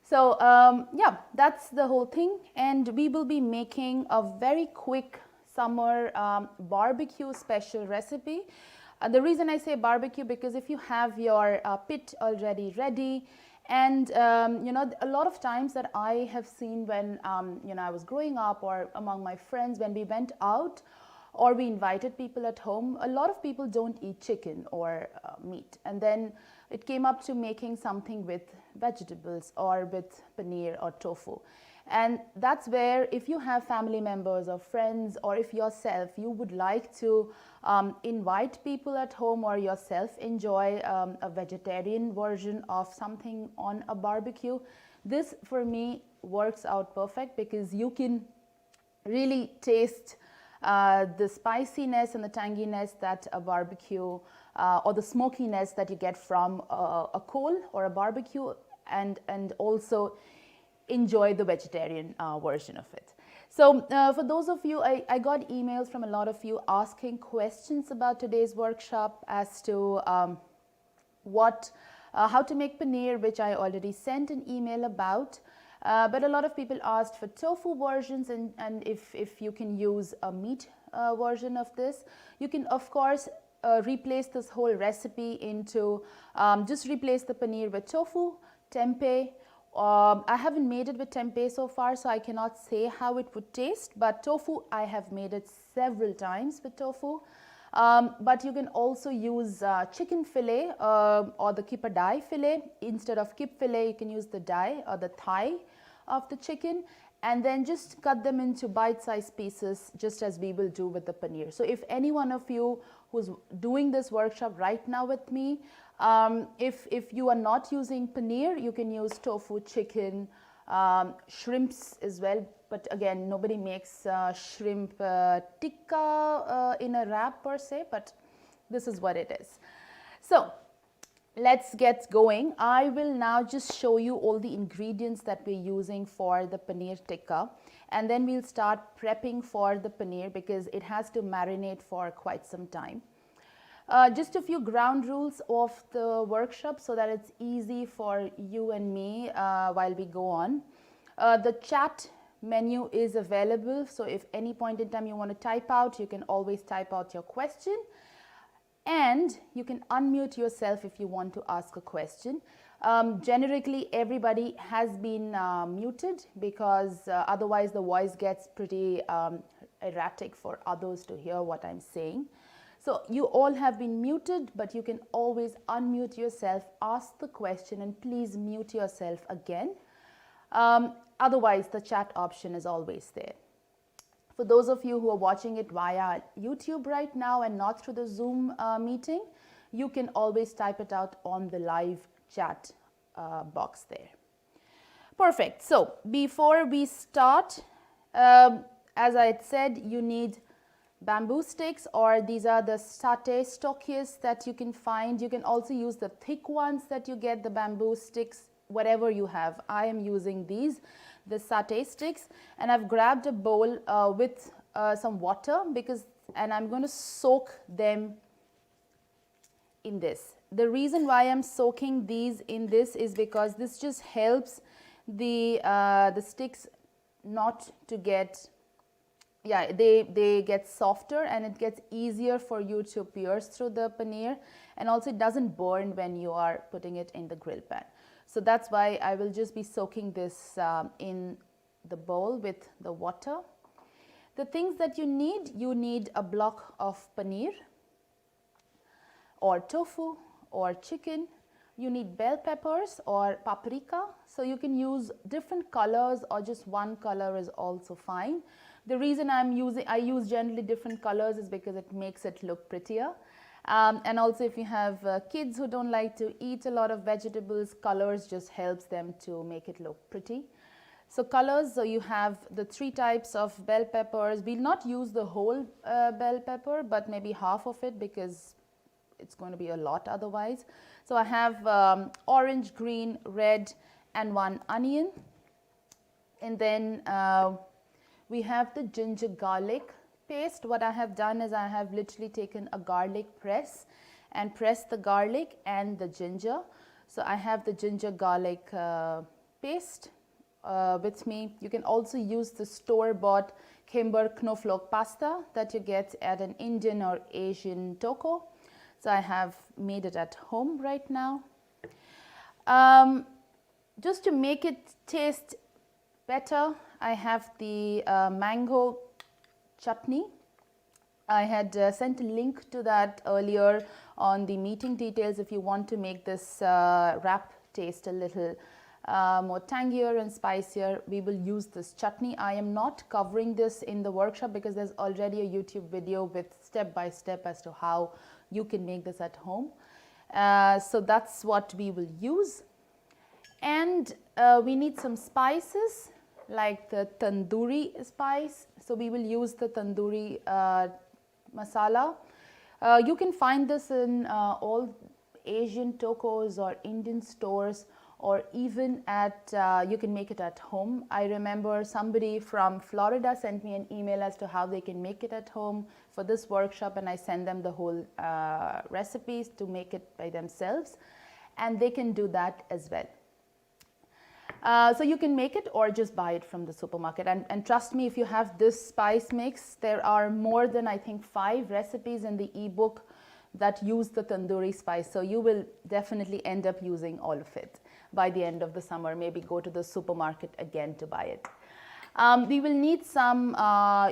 So yeah, that's the whole thing, and we will be making a very quick summer barbecue special recipe. The reason I say barbecue, because if you have your pit already ready, and you know, a lot of times that I have seen when you know, I was growing up, or among my friends when we went out or we invited people at home, a lot of people don't eat chicken or meat, and then it came up to making something with vegetables or with paneer or tofu. And that's where, if you have family members or friends, or if yourself you would like to invite people at home, or yourself enjoy a vegetarian version of something on a barbecue, this for me works out perfect, because you can really taste the spiciness and the tanginess that a barbecue or the smokiness that you get from a coal or a barbecue, and also enjoy the vegetarian version of it. So for those of you, I got emails from a lot of you asking questions about today's workshop as to how to make paneer, which I already sent an email about. But a lot of people asked for tofu versions, and if you can use a meat version of this. You can of course replace this whole recipe into, just replace the paneer with tofu, tempeh. I haven't made it with tempeh so far, so I cannot say how it would taste, but tofu, I have made it several times with tofu. But you can also use chicken fillet or the kippa dai fillet. Instead of kip fillet, you can use the dai or the thigh of the chicken, and then just cut them into bite-sized pieces, just as we will do with the paneer. So if any one of you who's doing this workshop right now with me, if you are not using paneer, you can use tofu, chicken, shrimps as well. But again, nobody makes shrimp tikka in a wrap per se, but this is what it is. So let's get going. I will now just show you all the ingredients that we're using for the paneer tikka, and then we'll start prepping for the paneer, because it has to marinate for quite some time. Just a few ground rules of the workshop so that it's easy for you and me while we go on. The chat menu is available, so if any point in time you want to type out, you can always type out your question, and you can unmute yourself if you want to ask a question. Generically, everybody has been muted, because otherwise the voice gets pretty erratic for others to hear what I'm saying. So you all have been muted, but you can always unmute yourself, ask the question, and please mute yourself again. Otherwise, the chat option is always there. For those of you who are watching it via YouTube right now and not through the Zoom meeting, you can always type it out on the live chat box there. Perfect. So before we start, as I had said, you need bamboo sticks, or these are the Satay stockiest that you can find. You can also use the thick ones that you get, the bamboo sticks, whatever you have. I am using these, the Satay sticks, and I've grabbed a bowl with some water, and I'm going to soak them in this. The reason why I'm soaking these in this is because this just helps the sticks not to get, yeah, they get softer, and it gets easier for you to pierce through the paneer, and also it doesn't burn when you are putting it in the grill pan. So that's why I will just be soaking this in the bowl with the water. The things that you need a block of paneer or tofu or chicken. You need bell peppers or paprika. So you can use different colors, or just one color is also fine. The reason I use generally different colors is because it makes it look prettier. And also, if you have kids who don't like to eat a lot of vegetables, colors just helps them to make it look pretty. So colors, so you have the 3 types of bell peppers. We'll not use the whole bell pepper, but maybe half of it, because it's going to be a lot otherwise. So I have orange, green, red, and 1 onion. And then we have the ginger garlic paste. What I have done is I have literally taken a garlic press and pressed the garlic and the ginger. So I have the ginger garlic paste with me. You can also use the store-bought Kimber Knoflook pasta that you get at an Indian or Asian toko. So I have made it at home right now. Just to make it taste better, I have the mango chutney. I had sent a link to that earlier on the meeting details. If you want to make this wrap taste a little more tangier and spicier, we will use this chutney. I am not covering this in the workshop because there's already a YouTube video with step by step as to how you can make this at home. So that's what we will use. And we need some spices like the tandoori spice. So we will use the Tandoori Masala. You can find this in all Asian tokos or Indian stores, or even at, you can make it at home. I remember somebody from Florida sent me an email as to how they can make it at home for this workshop, and I send them the whole recipes to make it by themselves, and they can do that as well. So you can make it or just buy it from the supermarket, and trust me, if you have this spice mix, there are more than I think 5 recipes in the ebook that use the tandoori spice, so you will definitely end up using all of it by the end of the summer. Maybe go to the supermarket again to buy it. We will need some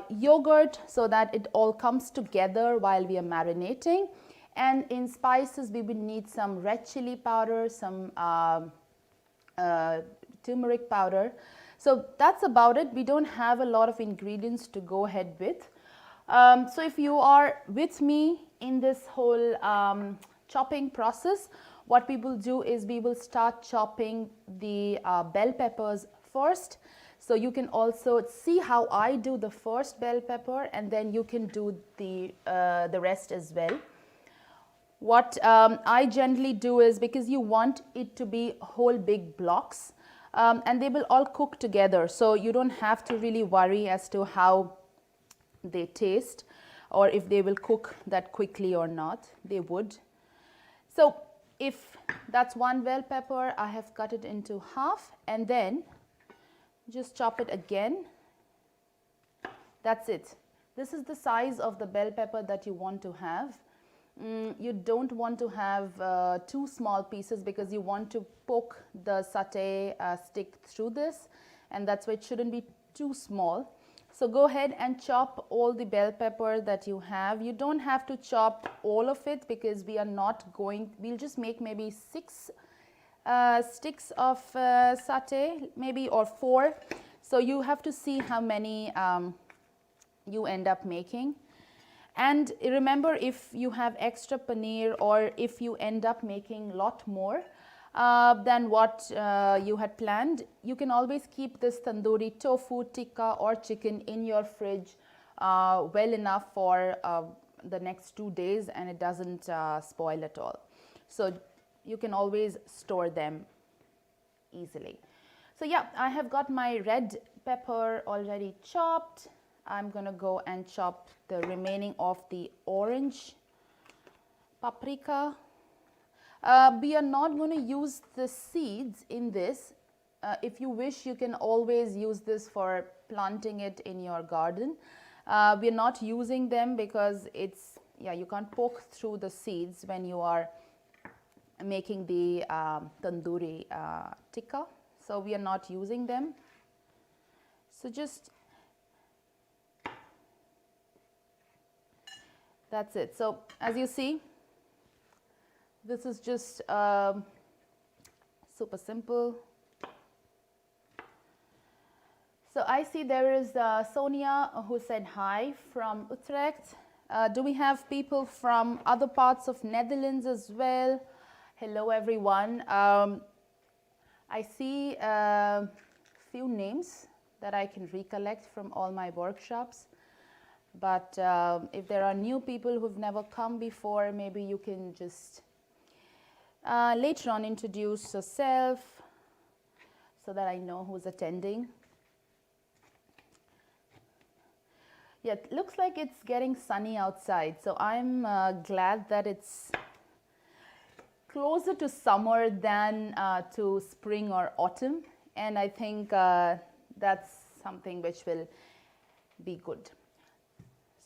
yogurt so that it all comes together while we are marinating, and in spices we will need some red chilli powder, some turmeric powder. So that's about it. We don't have a lot of ingredients to go ahead with. So if you are with me in this whole chopping process, what we will do is we will start chopping the bell peppers first. So you can also see how I do the first bell pepper, and then you can do the rest as well. What I generally do is, because you want it to be whole big blocks, and they will all cook together, so you don't have to really worry as to how they taste or if they will cook that quickly or not. They would. So if that's one bell pepper, I have cut it into half and then just chop it again. That's it. This is the size of the bell pepper that you want to have. You don't want to have too small pieces because you want to poke the satay stick through this, and that's why it shouldn't be too small. So go ahead and chop all the bell pepper that you have. You don't have to chop all of it because we are not going, we'll just make maybe 6 sticks of satay, maybe, or 4. So you have to see how many you end up making. And remember, if you have extra paneer or if you end up making a lot more than what you had planned, you can always keep this tandoori tofu, tikka or chicken in your fridge well enough for the next 2 days, and it doesn't spoil at all. So you can always store them easily. So yeah, I have got my red pepper already chopped. I'm going to go and chop the remaining of the orange paprika. We are not going to use the seeds in this. If you wish, you can always use this for planting it in your garden. We are not using them because it's, yeah, you can't poke through the seeds when you are making the tandoori tikka. So we are not using them. So just, that's it. So as you see, this is just super simple. So I see there is Sonia who said hi from Utrecht. Do we have people from other parts of Netherlands as well? Hello everyone. I see a few names that I can recollect from all my workshops. But if there are new people who've never come before, maybe you can just later on introduce yourself so that I know who's attending. Yeah, it looks like it's getting sunny outside, so I'm glad that it's closer to summer than to spring or autumn. and I think that's something which will be good.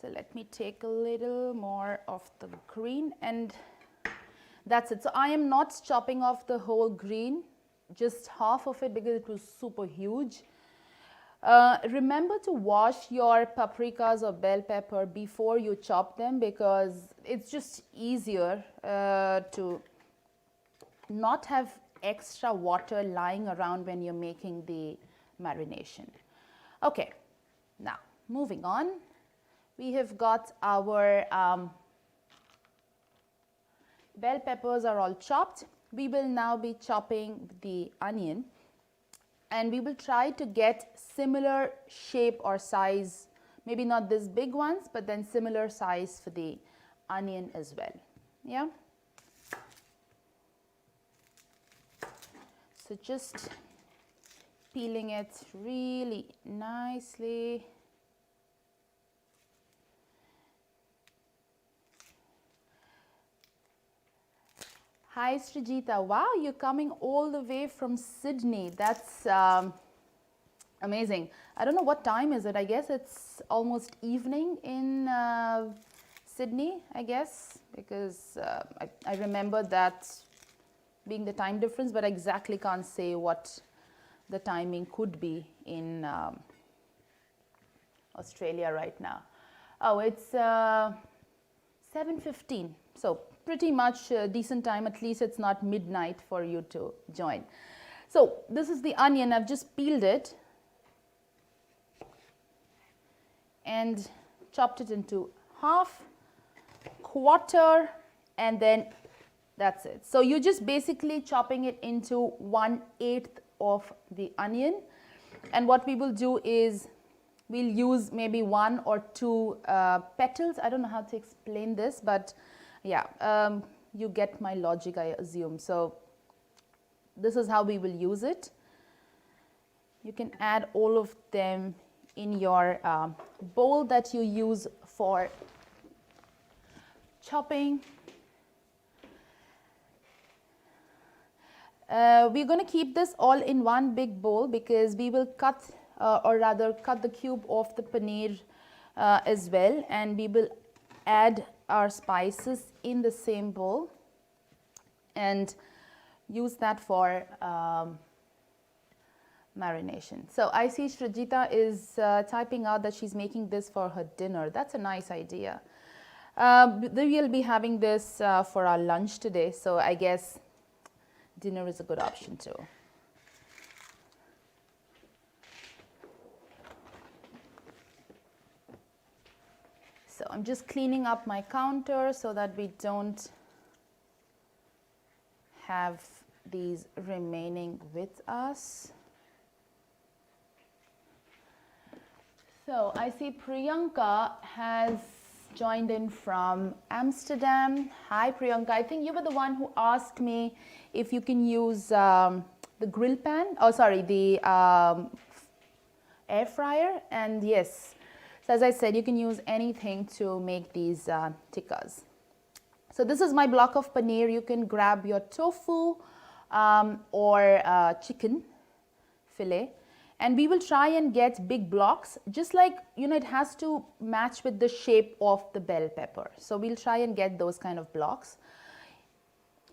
So let me take a little more of the green, and that's it. So I am not chopping off the whole green, just half of it because it was super huge. Remember to wash your paprikas or bell pepper before you chop them, because it's just easier to not have extra water lying around when you're making the marination. Okay, now moving on, we have got our bell peppers are all chopped. We will now be chopping the onion, and we will try to get similar shape or size, maybe not this big ones, but then similar size for the onion as well. Yeah. So just peeling it really nicely. Hi Srijita, wow, you're coming all the way from Sydney. That's amazing. I don't know what time is it. I guess it's almost evening in Sydney, I guess, because I remember that being the time difference, but I exactly can't say what the timing could be in Australia right now. Oh, it's 7:15, so pretty much a decent time. At least it's not midnight for you to join. So this is the onion. I've just peeled it and chopped it into half, quarter, and then that's it. So you're just basically chopping it into 1/8 of the onion, and what we will do is we'll use maybe 1 or 2 petals. I don't know how to explain this, but yeah, you get my logic, I assume. So this is how we will use it. You can add all of them in your bowl that you use for chopping. We're going to keep this all in one big bowl because we will cut or rather cut the cube of the paneer as well, and we will add our spices in the same bowl and use that for marination. So I see Srijita is typing out that she's making this for her dinner. That's a nice idea. We'll be having this for our lunch today, so I guess dinner is a good option too. So I'm just cleaning up my counter so that we don't have these remaining with us. So I see Priyanka has joined in from Amsterdam. Hi Priyanka, I think you were the one who asked me if you can use the grill pan, the air fryer, and yes. So as I said, you can use anything to make these tikkas. So this is my block of paneer. You can grab your tofu or chicken fillet, and we will try and get big blocks, just like, you know, it has to match with the shape of the bell pepper. So we'll try and get those kind of blocks.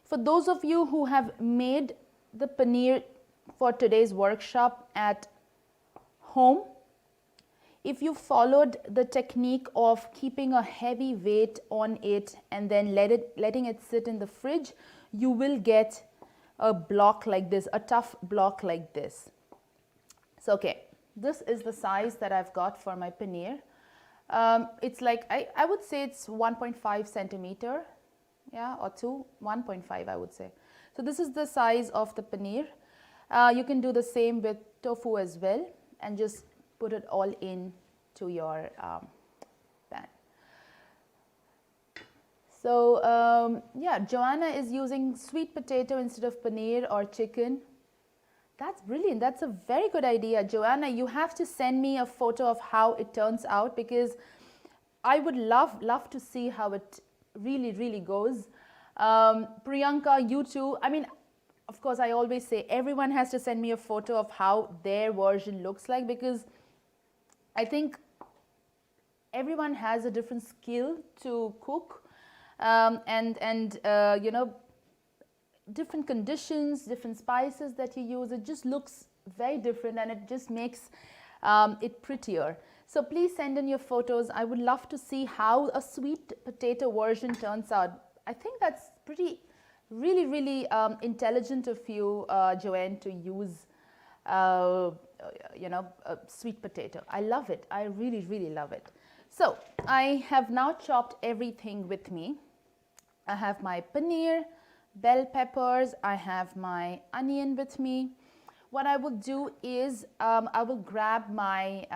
For those of you who have made the paneer for today's workshop at home, if you followed the technique of keeping a heavy weight on it and then letting it sit in the fridge, you will get a block like this, a tough block like this. So okay, this is the size that I've got for my paneer. It's like, I would say it's 1.5 centimeter, yeah, or 1.5 I would say. So this is the size of the paneer. You can do the same with tofu as well, and just put it all in to your pan. So yeah, Joanna is using sweet potato instead of paneer or chicken. That's brilliant. That's a very good idea. Joanna, you have to send me a photo of how it turns out, because I would love to see how it really goes. Priyanka, you too. I mean, of course, I always say everyone has to send me a photo of how their version looks like, because I think everyone has a different skill to cook, and you know, different conditions, different spices that you use. It just looks very different, and it just makes it prettier. So please send in your photos. I would love to see how a sweet potato version turns out. I think that's really intelligent of you, Joanne, to use you know, a sweet potato. I love it. I really love it. So I have now chopped everything with me. I have my paneer, bell peppers, I have my onion with me. What I will do is I will grab my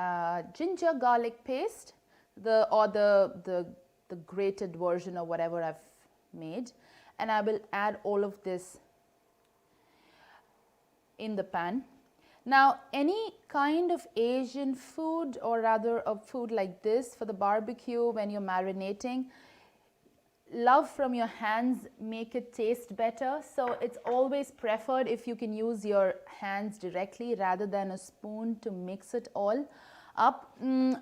ginger garlic paste, the grated version or whatever I've made, and I will add all of this in the pan. Now, any kind of Asian food, or rather a food like this for the barbecue, when you're marinating, love from your hands make it taste better. So it's always preferred if you can use your hands directly rather than a spoon to mix it all up.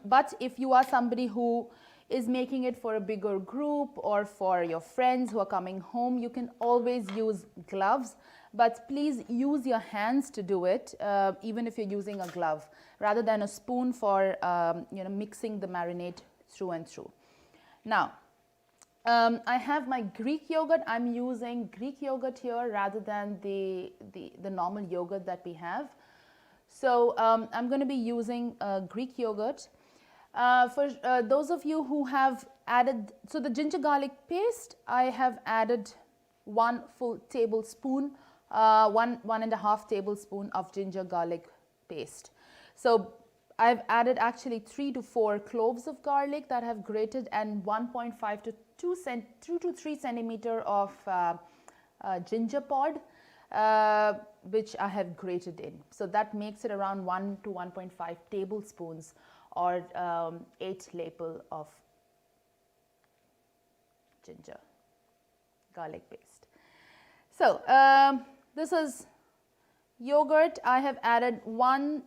But if you are somebody who is making it for a bigger group or for your friends who are coming home, you can always use gloves. But please use your hands to do it, even if you're using a glove, rather than a spoon for you know, mixing the marinade through and through. Now, I have my Greek yogurt. I'm using Greek yogurt here rather than the normal yogurt that we have. So I'm going to be using Greek yogurt. For those of you who have added, so the ginger garlic paste, I have added 1 full tablespoon, 1.5 tablespoon of ginger garlic paste. So I've added actually 3 to 4 cloves of garlic that have grated, and 1.5 to 2 to 3 centimeter of ginger pod, which I have grated in. So that makes it around 1 to 1.5 tablespoons, or 8 lapel of ginger garlic paste. So this is yogurt. I have added 1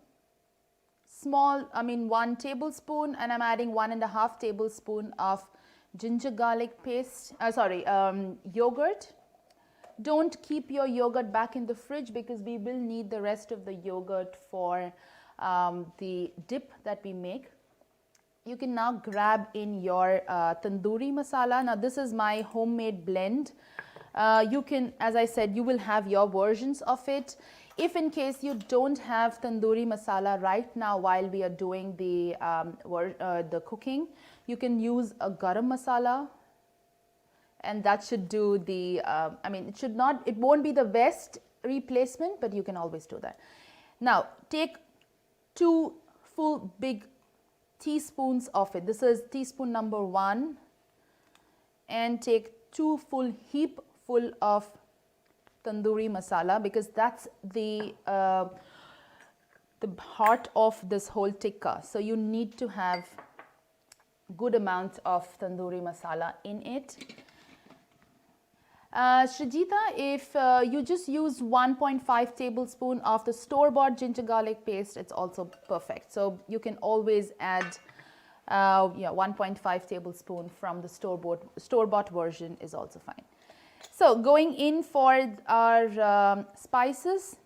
tablespoon, and I'm adding 1.5 tablespoon of ginger garlic paste, yogurt. Don't keep your yogurt back in the fridge, because we will need the rest of the yogurt for the dip that we make. You can now grab in your Tandoori Masala. Now this is my homemade blend. You can, as I said, you will have your versions of it. If in case you don't have Tandoori Masala right now while we are doing the cooking, you can use a Garam Masala, and that should do the, it won't be the best replacement, but you can always do that. Now take 2 full big teaspoons of it. This is teaspoon number 1, and take 2 full heap full of Tandoori Masala, because that's the heart of this whole tikka. So you need to have good amount of Tandoori Masala in it. Srijita, if you just use 1.5 tablespoon of the store-bought ginger garlic paste, it's also perfect. So you can always add 1.5 tablespoon from the store-bought version is also fine. So going in for our spices,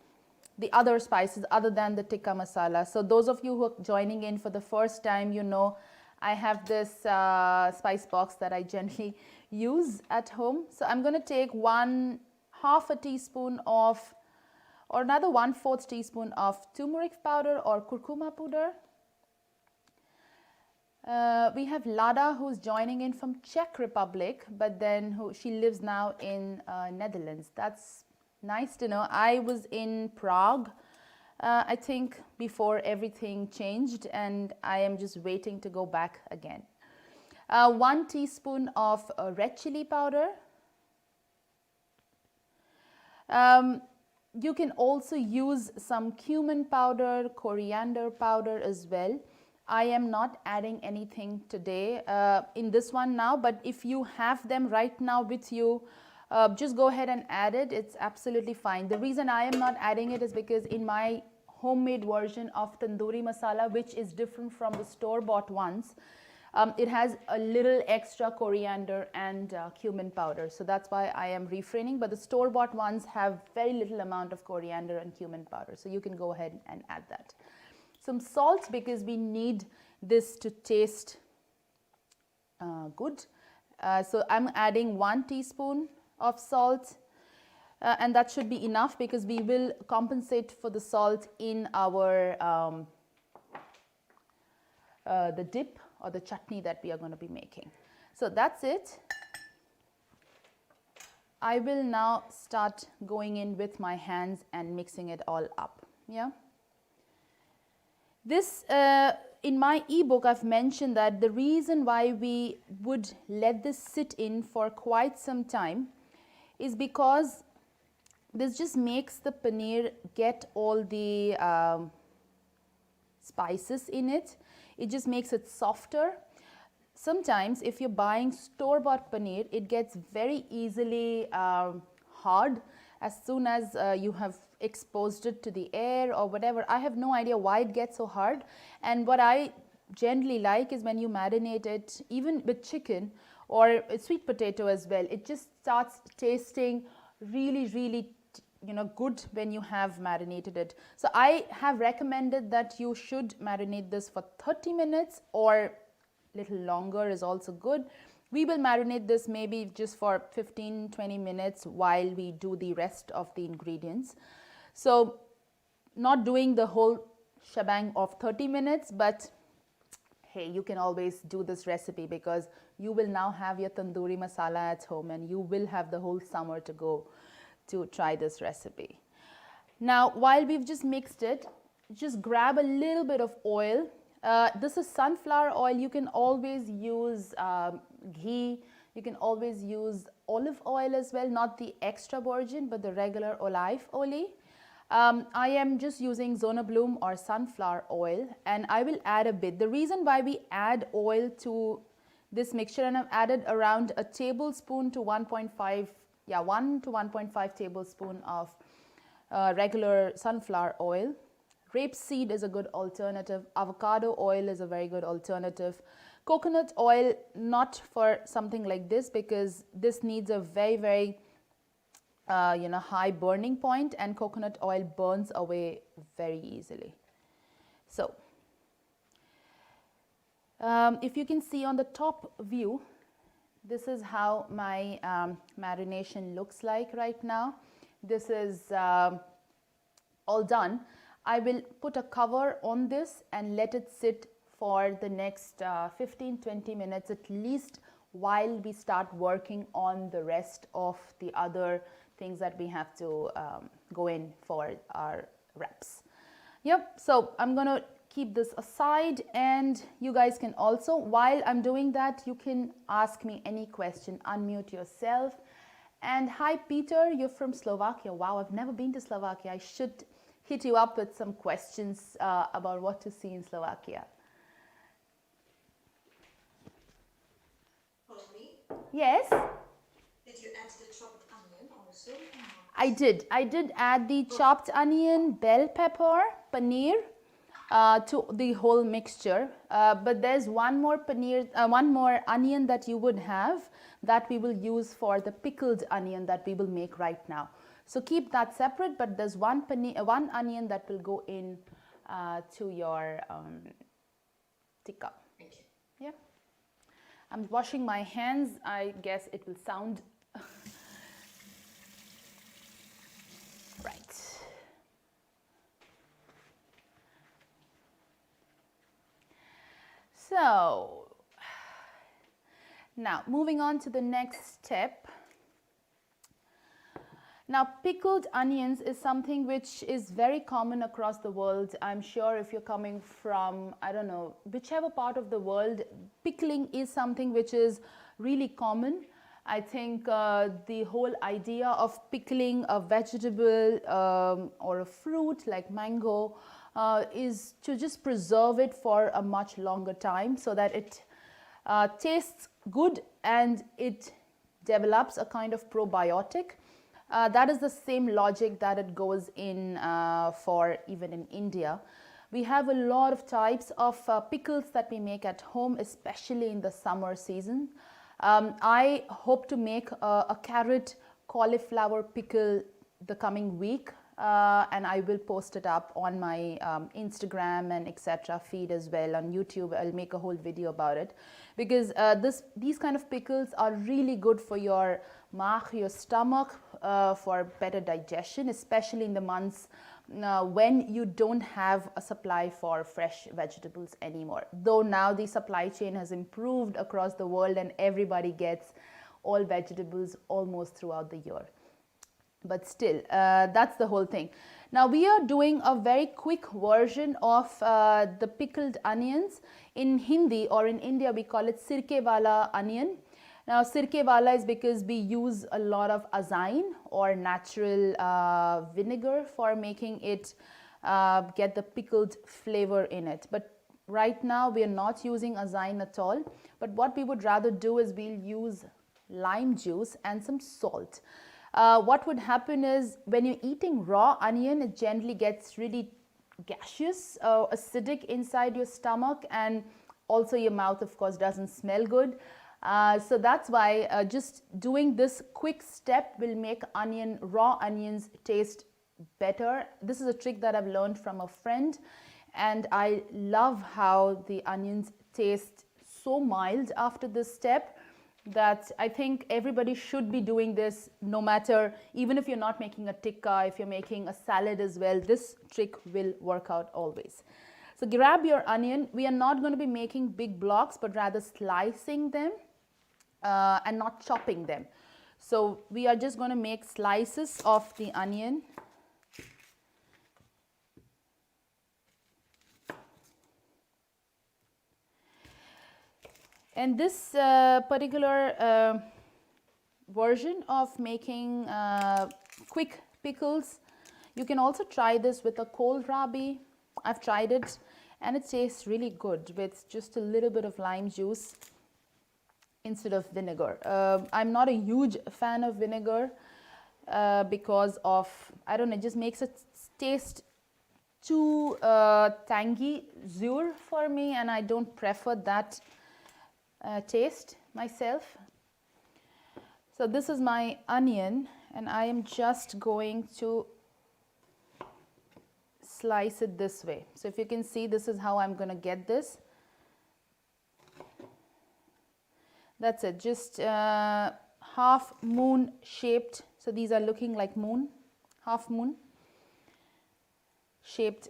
the other spices other than the tikka masala. So those of you who are joining in for the first time, you know I have this spice box that I generally use at home. So I'm going to take 1/2 a teaspoon of, or another 1/4 teaspoon of turmeric powder or curcuma powder. We have Lada, who's joining in from Czech Republic, but then she lives now in Netherlands. That's nice to know. I was in Prague, I think, before everything changed, and I am just waiting to go back again. 1 teaspoon of red chili powder. You can also use some cumin powder, coriander powder as well. I am not adding anything today in this one now, but if you have them right now with you, just go ahead and add it. It's absolutely fine. The reason I am not adding it is because in my homemade version of Tandoori Masala, which is different from the store-bought ones, it has a little extra coriander and cumin powder. So that's why I am refraining. But the store-bought ones have very little amount of coriander and cumin powder. So you can go ahead and add that. Some salt, because we need this to taste good. So I'm adding 1 teaspoon of salt. And that should be enough, because we will compensate for the salt in our the dip or the chutney that we are going to be making. So that's it. I will now start going in with my hands and mixing it all up. Yeah. This in my ebook I've mentioned that the reason why we would let this sit in for quite some time is because this just makes the paneer get all the spices in it. It just makes it softer. Sometimes if you're buying store-bought paneer, it gets very easily hard as soon as you have exposed it to the air or whatever. I have no idea why it gets so hard. And what I generally like is when you marinate it, even with chicken or sweet potato as well, it just starts tasting really good when you have marinated it. So I have recommended that you should marinate this for 30 minutes or little longer is also good. We will marinate this maybe just for 15-20 minutes while we do the rest of the ingredients. So not doing the whole shebang of 30 minutes, but hey, you can always do this recipe because you will now have your tandoori masala at home and you will have the whole summer to go to try this recipe. Now, while we've just mixed it, just grab a little bit of oil. This is sunflower oil. You can always use ghee. You can always use olive oil as well, not the extra virgin, but the regular olive oil. I am just using Zona Bloom or sunflower oil, and I will add a bit. The reason why we add oil to this mixture, and I've added around a tablespoon to 1.5 1 to 1.5 tablespoon of regular sunflower oil. Rapeseed is a good alternative. Avocado oil is a very good alternative. Coconut oil, not for something like this, because this needs a very high burning point, and coconut oil burns away very easily. So if you can see on the top view, this is how my marination looks like right now. This is all done. I will put a cover on this and let it sit for the next 15-20 minutes at least, while we start working on the rest of the other things that we have to go in for our wraps. Yep, so I'm gonna keep this aside, and you guys can also, while I'm doing that, you can ask me any question, unmute yourself. And hi Peter, you're from Slovakia. Wow, I've never been to Slovakia. I should hit you up with some questions about what to see in Slovakia. Paulami? Yes? Did you add the chopped onion also? I did add the chopped onion, bell pepper, paneer, to the whole mixture, but there's one more onion that you would have that we will use for the pickled onion that we will make right now. So keep that separate, but there's one onion that will go in to your tikka. Thank you. Yeah. I'm washing my hands. I guess it will sound right. So now moving on to the next step. Now, pickled onions is something which is very common across the world. I'm sure if you're coming from, I don't know, whichever part of the world, pickling is something which is really common. I think the whole idea of pickling a vegetable or a fruit like mango is to just preserve it for a much longer time so that it tastes good and it develops a kind of probiotic. That is the same logic that it goes in for even in India. We have a lot of types of pickles that we make at home, especially in the summer season. I hope to make a carrot cauliflower pickle the coming week, and I will post it up on my Instagram and etc. feed as well. On YouTube I'll make a whole video about it, because these kind of pickles are really good for your your stomach, for better digestion, especially in the months when you don't have a supply for fresh vegetables anymore. Though now the supply chain has improved across the world and everybody gets all vegetables almost throughout the year. But still, that's the whole thing. Now we are doing a very quick version of the pickled onions. In Hindi or in India we call it sirke wala onion. Now sirke wala is because we use a lot of azain or natural vinegar for making it get the pickled flavor in it. But right now we are not using azain at all. But what we would rather do is we'll use lime juice and some salt. What would happen is when you're eating raw onion, it generally gets really gaseous, acidic inside your stomach, and also your mouth of course doesn't smell good. So that's why just doing this quick step will make raw onions taste better. This is a trick that I've learned from a friend, and I love how the onions taste so mild after this step that I think everybody should be doing this, no matter, even if you're not making a tikka, if you're making a salad as well, this trick will work out always. So grab your onion. We are not going to be making big blocks, but rather slicing them and not chopping them. So we are just going to make slices of the onion. And this particular version of making quick pickles, you can also try this with a kohlrabi. I've tried it and it tastes really good with just a little bit of lime juice instead of vinegar. I'm not a huge fan of vinegar because of, I don't know, it just makes it taste too tangy, zur for me, and I don't prefer that taste myself. So this is my onion and I am just going to slice it this way. So if you can see, this is how I'm going to get this. That's it, just half moon shaped. So these are looking like moon, half moon shaped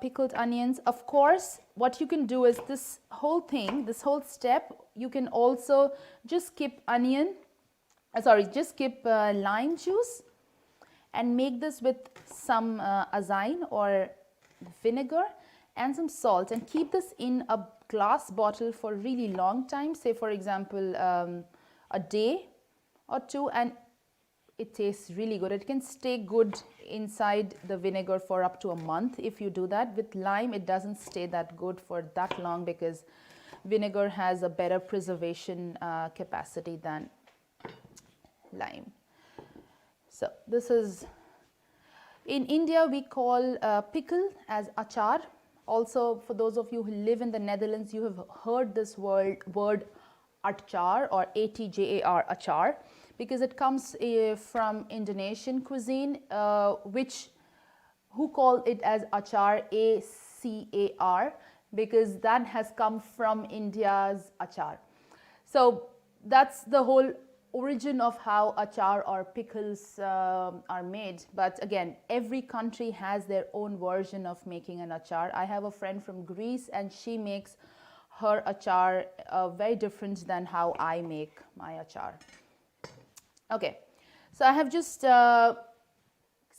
pickled onions. Of course, what you can do is this whole thing, this whole step, you can also just skip lime juice and make this with some azain or vinegar and some salt, and keep this in a glass bottle for a really long time, say for example a day or two, and it tastes really good. It can stay good inside the vinegar for up to a month if you do that. With lime, it doesn't stay that good for that long because vinegar has a better preservation capacity than lime. So this is, in India we call pickle as achar. Also, for those of you who live in the Netherlands, you have heard this word achar or ATJAR, achar, because it comes from Indonesian cuisine, who call it as achar, ACAR, because that has come from India's achar. So that's the whole origin of how achar or pickles are made. But again, every country has their own version of making an achar. I have a friend from Greece and she makes her achar very different than how I make my achar. Okay, so I have just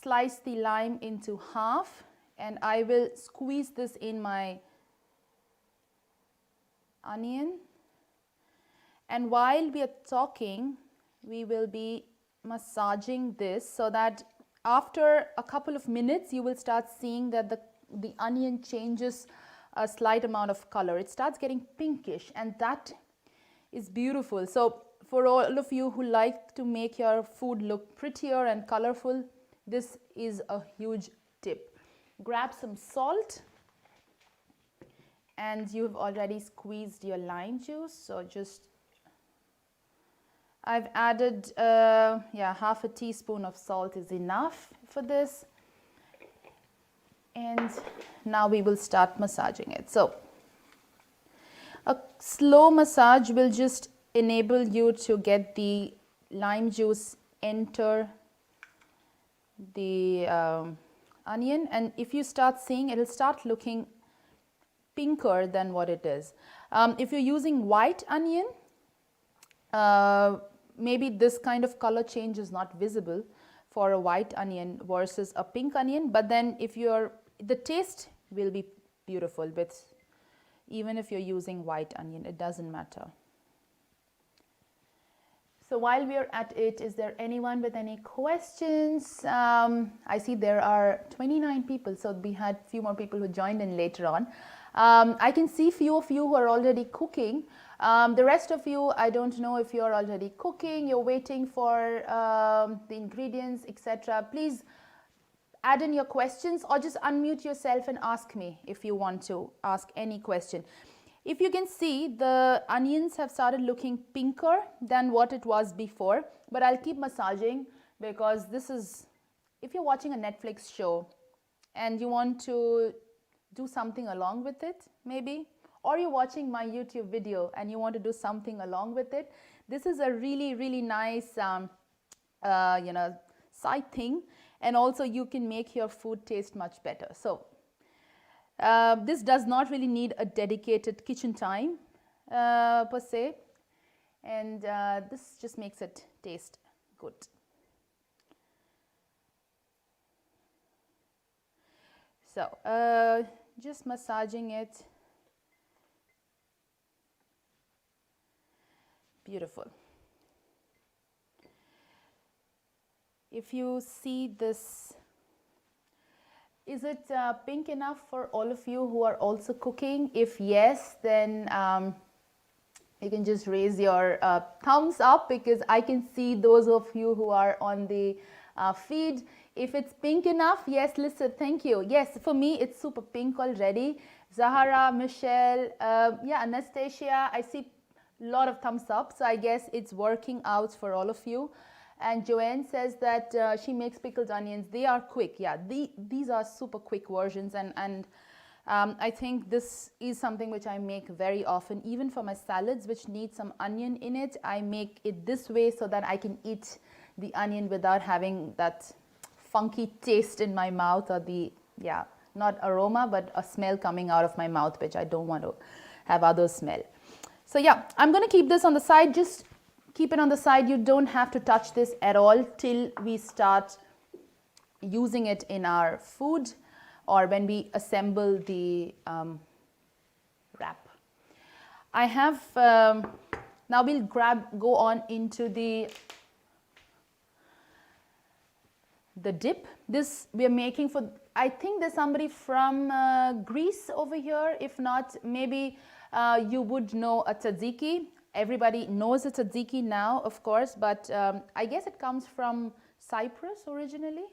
sliced the lime into half and I will squeeze this in my onion. And while we are talking, we will be massaging this so that after a couple of minutes, you will start seeing that the onion changes a slight amount of color. It starts getting pinkish and that is beautiful. So for all of you who like to make your food look prettier and colorful, this is a huge tip. Grab some salt, and you've already squeezed your lime juice, so just I've added half a teaspoon of salt is enough for this, and now we will start massaging it. So a slow massage will just enable you to get the lime juice enter the onion, and if you start seeing, it will start looking pinker than what it is. If you're using white onion, maybe this kind of color change is not visible for a white onion versus a pink onion, but then if the taste will be beautiful with, even if you're using white onion, it doesn't matter. So while we are at it, is there anyone with any questions? I see there are 29 people, so we had a few more people who joined in later on. I can see few of you who are already cooking. The rest of you, I don't know if you're already cooking, you're waiting for the ingredients, etc. Please add in your questions or just unmute yourself and ask me if you want to ask any question. If you can see, the onions have started looking pinker than what it was before, but I'll keep massaging because this is, if you're watching a Netflix show and you want to do something along with it, maybe, or you're watching my YouTube video and you want to do something along with it, this is a really, really nice, side thing, and also you can make your food taste much better. So this does not really need a dedicated kitchen time per se, and this just makes it taste good. So just massaging it. Beautiful. If you see this, is it pink enough for all of you who are also cooking? If yes, then you can just raise your thumbs up, because I can see those of you who are on the feed. If it's pink enough, yes, listen, thank you. Yes, for me, it's super pink already. Zahara, Michelle, Anastasia, I see a lot of thumbs up. So I guess it's working out for all of you. And Joanne says that she makes pickled onions. They are quick. Yeah, these are super quick versions. And I think this is something which I make very often. Even for my salads, which need some onion in it, I make it this way so that I can eat the onion without having that funky taste in my mouth, or not aroma, but a smell coming out of my mouth, which I don't want to have others smell. So yeah, I'm going to keep this on the side. Just keep it on the side. You don't have to touch this at all till we start using it in our food or when we assemble the wrap. I have, now we'll go on into the dip. This we are making for, I think there's somebody from Greece over here. If not, maybe you would know a tzatziki. Everybody knows a tzatziki now, of course, but I guess it comes from Cyprus originally,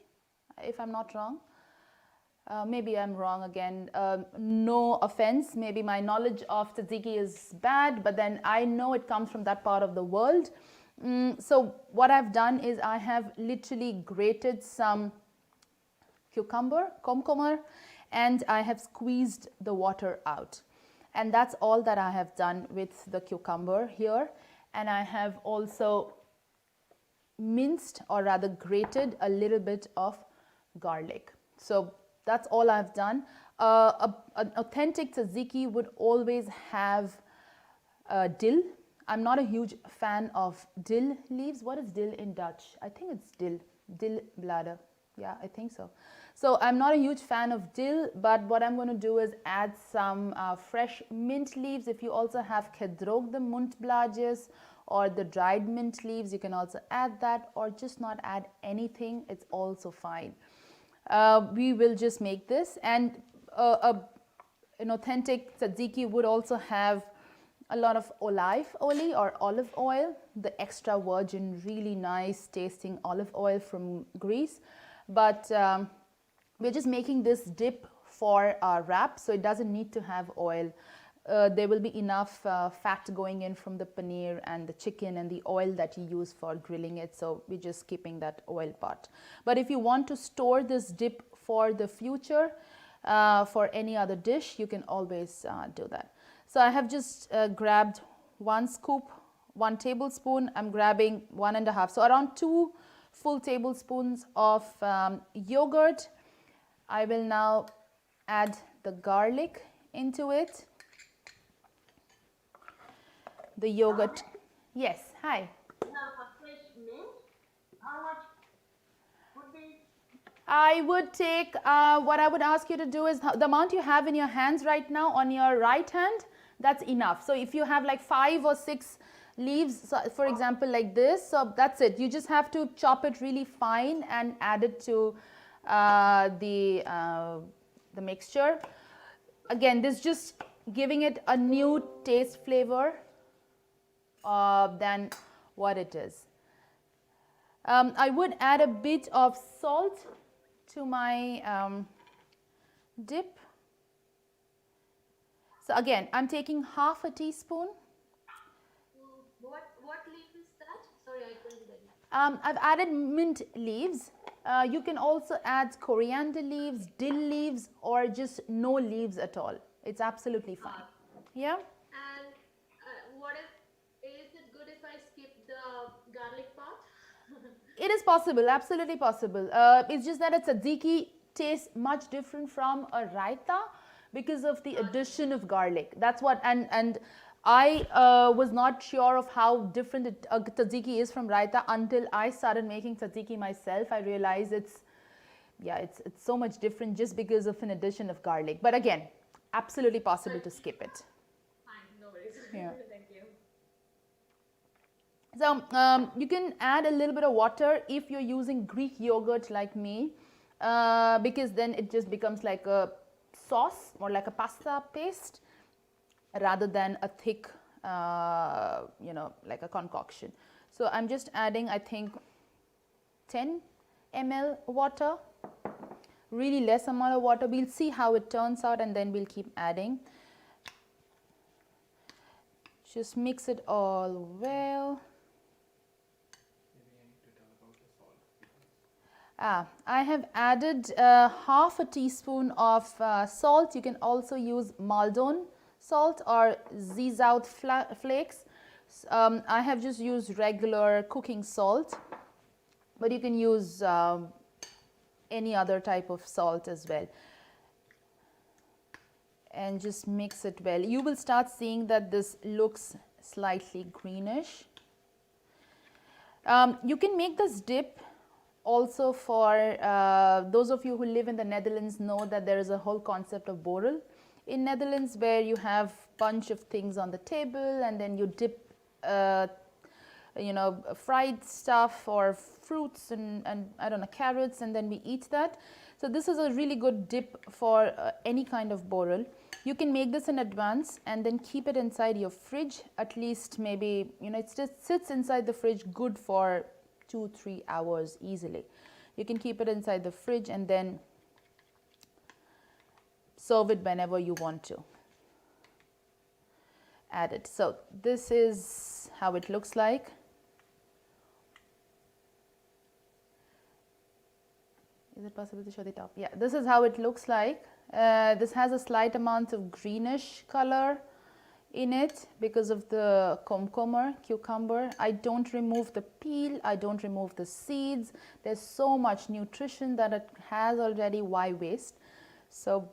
if I'm not wrong. Maybe I'm wrong again. No offense, maybe my knowledge of tzatziki is bad, but then I know it comes from that part of the world. So what I've done is I have literally grated some cucumber, and I have squeezed the water out. And that's all that I have done with the cucumber here. And I have also minced, or rather grated, a little bit of garlic. So that's all I've done. An authentic tzatziki would always have dill. I'm not a huge fan of dill leaves. What is dill in Dutch? I think it's dill bladder. Yeah, I think so. So I'm not a huge fan of dill, but what I'm going to do is add some fresh mint leaves. If you also have gedroogde muntblaadjes or the dried mint leaves, you can also add that, or just not add anything. It's also fine. We will just make this, and an authentic tzatziki would also have a lot of olive oil, the extra virgin, really nice tasting olive oil from Greece. But we're just making this dip for our wrap, so it doesn't need to have oil. There will be enough fat going in from the paneer and the chicken and the oil that you use for grilling it, so we're just skipping that oil part. But if you want to store this dip for the future, for any other dish, you can always do that. So I have just grabbed 1 tablespoon. I'm grabbing 1.5, so around 2 full tablespoons of yogurt. I will now add the garlic into it. The yogurt. Yes, hi. I would take, what I would ask you to do is the amount you have in your hands right now on your right hand, that's enough. So if you have like 5 or 6 leaves, so for example like this, so that's it. You just have to chop it really fine and add it to the mixture. Again, this just giving it a new taste flavor than what it is. I would add a bit of salt to my dip. So again, I'm taking half a teaspoon. What leaf is that? Sorry, I couldn't get it. I've added mint leaves. You can also add coriander leaves, dill leaves, or just no leaves at all. It's absolutely fine. Yeah? And is it good if I skip the garlic part? It is possible, absolutely possible. It's just that a tzatziki tastes much different from a raita because of the addition of garlic. That's what, and I was not sure of how different tzatziki is from raita until I started making tzatziki myself. I realized it's so much different just because of an addition of garlic. But again, absolutely possible to skip it. Fine, no worries. Yeah. Thank you. So you can add a little bit of water if you're using Greek yogurt like me, because then it just becomes like a sauce or like a pasta paste rather than a thick, like a concoction. So I'm just adding, I think, 10 ml water, really less amount of water. We'll see how it turns out and then we'll keep adding. Just mix it all well. I have added half a teaspoon of salt. You can also use Maldon salt or Zizout flakes. I have just used regular cooking salt, but you can use any other type of salt as well. And just mix it well. You will start seeing that this looks slightly greenish. You can make this dip also for those of you who live in the Netherlands know that there is a whole concept of borrel in Netherlands where you have bunch of things on the table and then you dip fried stuff or fruits and I don't know, carrots, and then we eat that. So this is a really good dip for any kind of borrel. You can make this in advance and then keep it inside your fridge, at least maybe, it just sits inside the fridge good for 2-3 hours easily. You can keep it inside the fridge and then serve it whenever you want to. Add it. So this is how it looks like. Is it possible to show the top? Yeah, this is how it looks like. This has a slight amount of greenish color in it because of the cucumber. I don't remove the peel, I don't remove the seeds. There's so much nutrition that it has already, why waste? So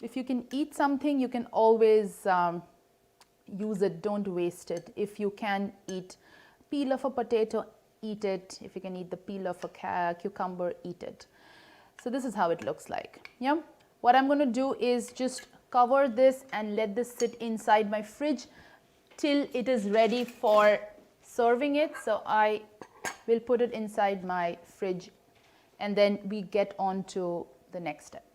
if you can eat something, you can always use it, don't waste it. If you can eat peel of a potato, eat it. If you can eat the peel of a cucumber, eat it. So this is how it looks like. Yeah. What I'm going to do is just cover this and let this sit inside my fridge till it is ready for serving it. So I will put it inside my fridge and then we get on to the next step.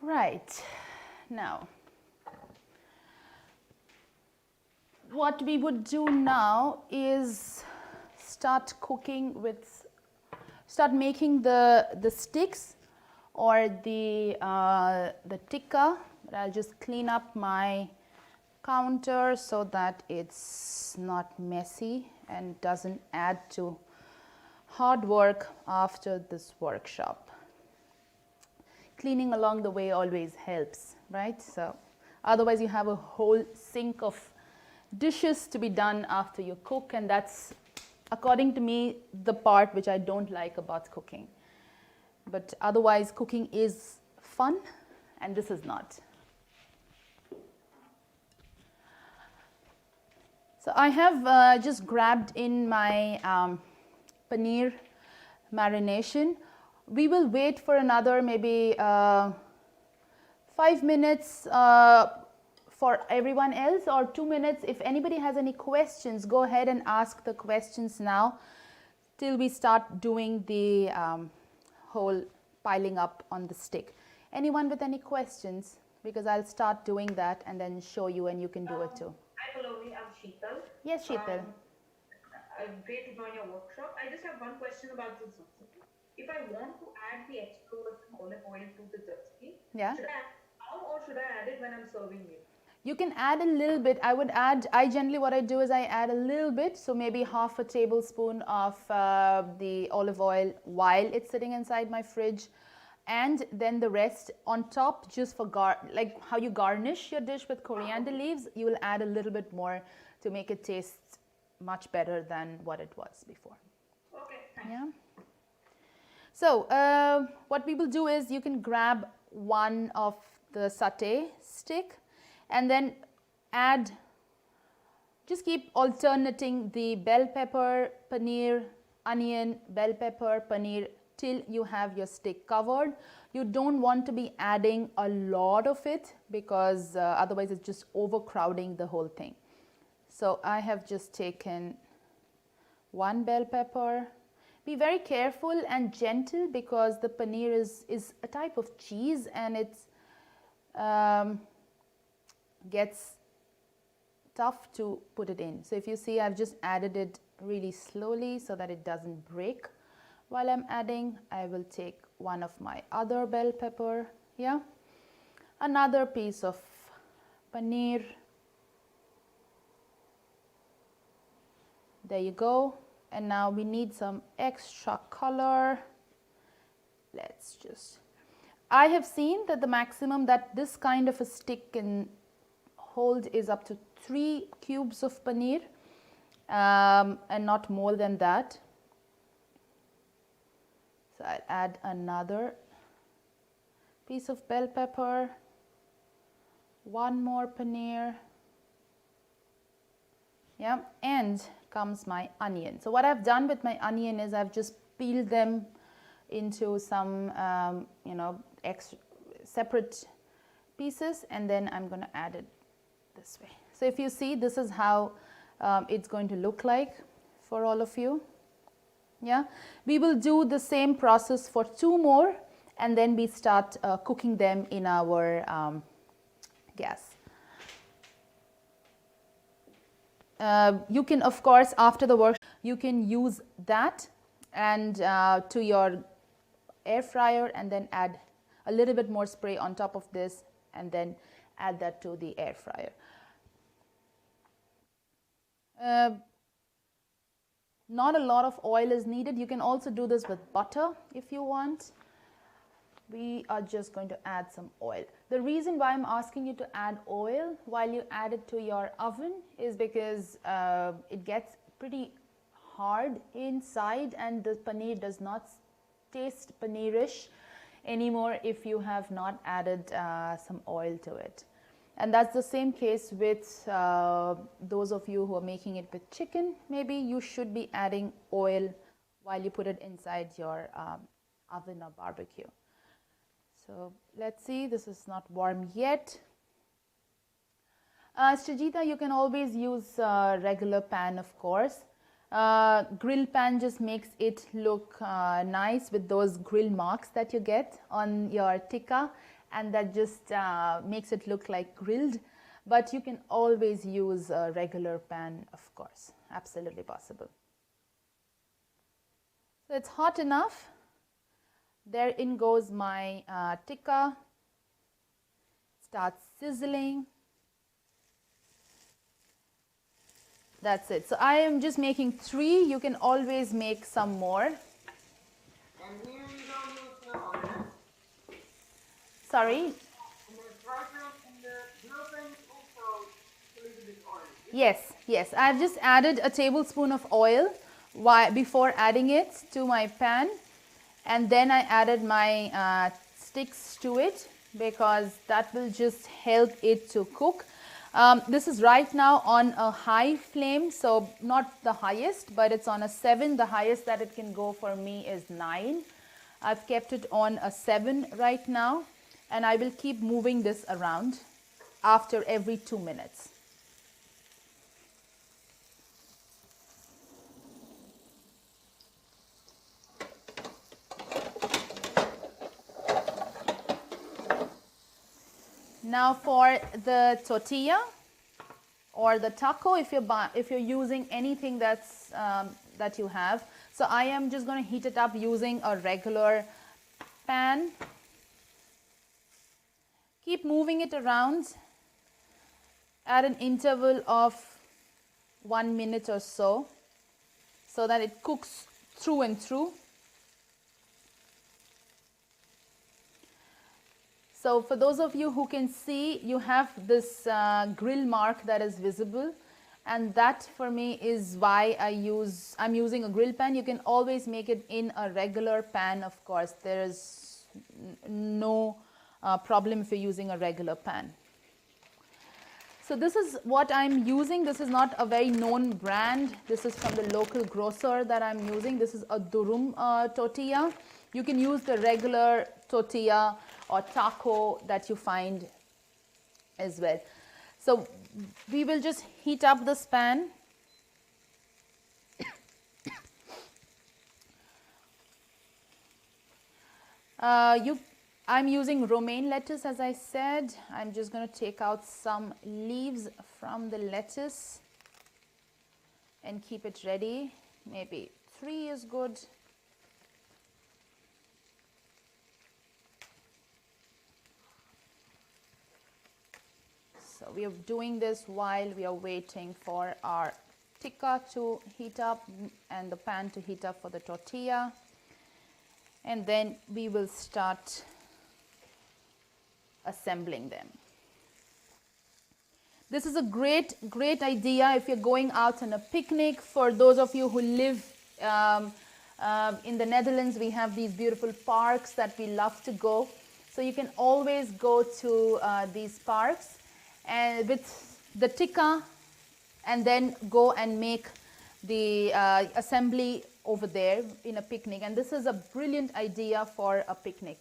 Right, now what we would do now is start making the sticks or the tikka. But I'll just clean up my counter so that it's not messy and doesn't add to hard work after this workshop. Cleaning along the way always helps, right? So otherwise you have a whole sink of dishes to be done after you cook, and that's, according to me, the part which I don't like about cooking. But otherwise cooking is fun, and this is not. So I have just grabbed in my paneer marination. We will wait for another maybe 5 minutes for everyone else, or 2 minutes. If anybody has any questions, go ahead and ask the questions now till we start doing the whole piling up on the stick. Anyone with any questions? Because I'll start doing that and then show you, and you can do it too. Hi Paulami, I'm Sheetal. Yes, Sheetal. Great to join your workshop. I just have one question about this recipe. If I want to add the extra virgin olive oil to the recipe, Yeah. should I add it now or should I add it when I'm serving you? You can add a little bit. I generally what I do is I add a little bit, so maybe half a tablespoon of the olive oil while it's sitting inside my fridge, and then the rest on top, just for like how you garnish your dish with coriander leaves, you will add a little bit more to make it taste much better than what it was before. Okay, thanks. Yeah. So what we will do is you can grab one of the satay stick and then add, just keep alternating the bell pepper, paneer, onion, bell pepper, paneer till you have your stick covered. You don't want to be adding a lot of it because otherwise it's just overcrowding the whole thing. So I have just taken one bell pepper. Be very careful and gentle because the paneer is a type of cheese, and it's gets tough to put it in. So if you see, I've just added it really slowly so that it doesn't break. While I'm adding, I will take one of my other bell pepper, yeah, another piece of paneer. There you go. And now we need some extra color. Let's just, I have seen that the maximum that this kind of a stick can hold is up to 3 cubes of paneer, and not more than that. So I'll add another piece of bell pepper, one more paneer, yeah, and comes my onion. So what I've done with my onion is I've just peeled them into some separate pieces, and then I'm going to add it this way. So if you see, this is how it's going to look like for all of you. Yeah, we will do the same process for 2 more, and then we start cooking them in our gas. You can, of course, after the work, you can use that and to your air fryer, and then add a little bit more spray on top of this, and then add that to the air fryer. Not a lot of oil is needed. You can also do this with butter if you want. We are just going to add some oil. The reason why I'm asking you to add oil while you add it to your oven is because it gets pretty hard inside, and the paneer does not taste paneerish anymore if you have not added some oil to it. And that's the same case with those of you who are making it with chicken. Maybe you should be adding oil while you put it inside your oven or barbecue. So let's see, this is not warm yet. Srijita, you can always use a regular pan, of course. Grill pan just makes it look nice with those grill marks that you get on your tikka, and that just makes it look like grilled. But you can always use a regular pan, of course, absolutely possible. So it's hot enough. There in goes my tikka. Starts sizzling. That's it. So I am just making 3. You can always make some more. And here you don't use no oil. Sorry. And the garlic and the blueberry also a little bit oil. Yes, yes. I've just added a tablespoon of oil before adding it to my pan, and then I added my sticks to it because that will just help it to cook. This is right now on a high flame, so not the highest, but it's on a 7. The highest that it can go for me is 9. I've kept it on a 7 right now, and I will keep moving this around after every 2 minutes. Now for the tortilla or the taco, if you're using anything that's that you have. So I am just going to heat it up using a regular pan. Keep moving it around at an interval of 1 minute or so that it cooks through and through. So for those of you who can see, you have this grill mark that is visible, and that for me is why I'm using a grill pan. You can always make it in a regular pan, of course. There is no problem if you're using a regular pan. So this is what I'm using. This is not a very known brand. This is from the local grocer that I'm using. This is a Durum tortilla. You can use the regular tortilla or taco that you find as well. So we will just heat up this pan. I'm using romaine lettuce, as I said. I'm just going to take out some leaves from the lettuce and keep it ready. Maybe 3 is good. So we are doing this while we are waiting for our tikka to heat up and the pan to heat up for the tortilla. And then we will start assembling them. This is a great idea if you're going out on a picnic. For those of you who live in the Netherlands, we have these beautiful parks that we love to go. So you can always go to these parks and with the tikka, and then go and make the assembly over there in a picnic. And this is a brilliant idea for a picnic.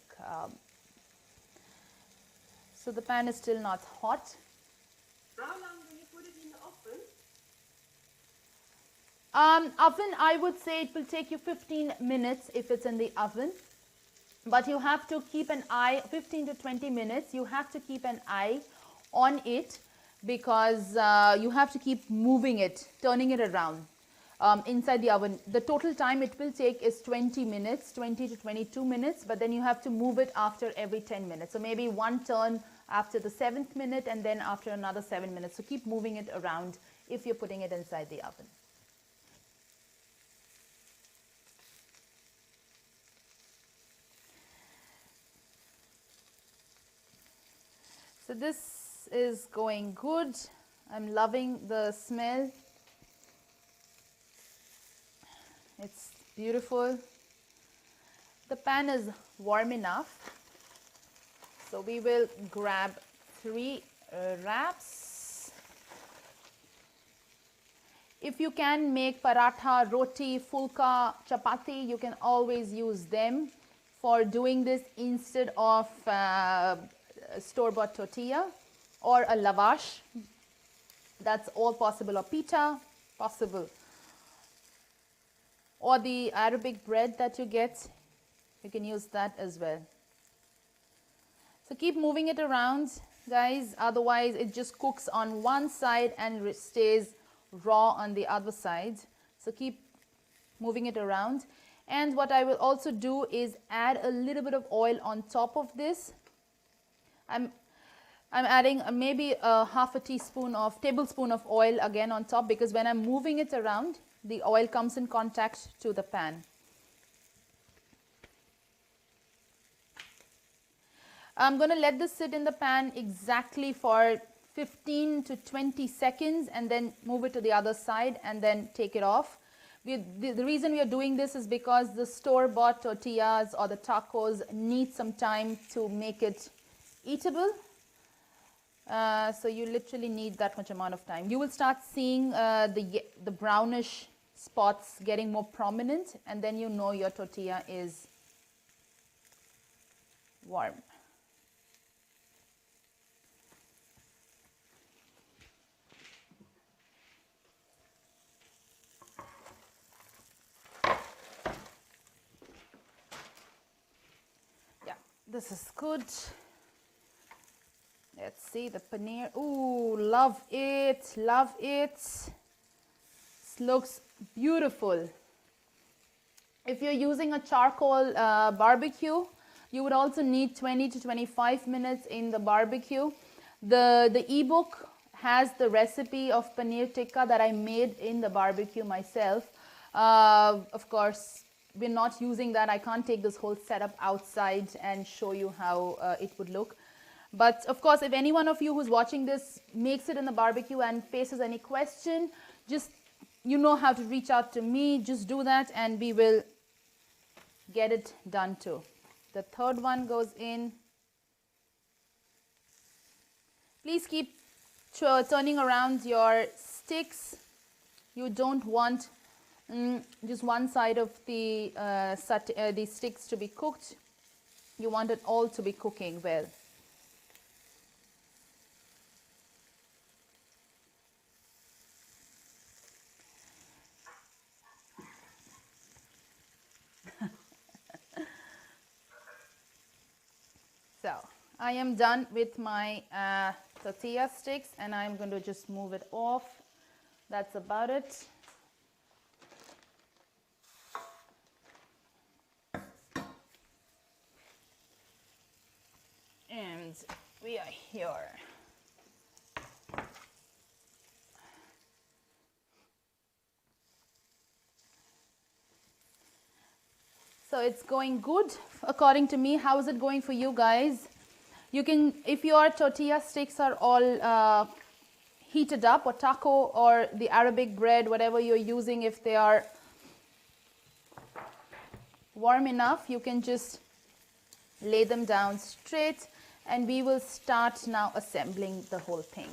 So the pan is still not hot. How long do you put it in the oven? Oven, I would say it will take you 15 minutes if it's in the oven. But you have to keep an eye, 15 to 20 minutes, you have to keep an eye on it because you have to keep moving it, turning it around inside the oven. The total time it will take is 20 minutes, 20 to 22 minutes, but then you have to move it after every 10 minutes. So maybe one turn after the 7th minute and then after another 7 minutes. So keep moving it around if you're putting it inside the oven. So this is going good. I'm loving the smell. It's beautiful. The pan is warm enough. So we will grab 3 wraps. If you can make paratha, roti, fulka, chapati, you can always use them for doing this instead of store-bought tortilla or a lavash. That's all possible. Or pita, possible. Or the Arabic bread that you get, you can use that as well. So keep moving it around, guys, otherwise it just cooks on one side and stays raw on the other side. So keep moving it around. And what I will also do is add a little bit of oil on top of this. I'm adding maybe a half a tablespoon of oil again on top, because when I'm moving it around, the oil comes in contact to the pan. I'm going to let this sit in the pan exactly for 15 to 20 seconds and then move it to the other side and then take it off. The reason we are doing this is because the store-bought tortillas or the tacos need some time to make it eatable. So you literally need that much amount of time. You will start seeing the brownish spots getting more prominent, and then you know your tortilla is warm. Yeah, this is good. Let's see the paneer. Ooh, love it, love it. This looks beautiful. If you're using a charcoal barbecue, you would also need 20 to 25 minutes in the barbecue. The ebook has the recipe of paneer tikka that I made in the barbecue myself. Of course, we're not using that. I can't take this whole setup outside and show you how it would look. But of course, if any one of you who's watching this makes it in the barbecue and faces any question, just, you know how to reach out to me. Just do that and we will get it done too. The third one goes in. Please keep turning around your sticks. You don't want just one side of the sticks to be cooked. You want it all to be cooking well. So I am done with my tortilla sticks and I'm going to just move it off. That's about it. And we are here. So it's going good according to me. How is it going for you guys? You can, if your tortilla sticks are all heated up, or taco or the Arabic bread, whatever you're using, if they are warm enough, you can just lay them down straight and we will start now assembling the whole thing.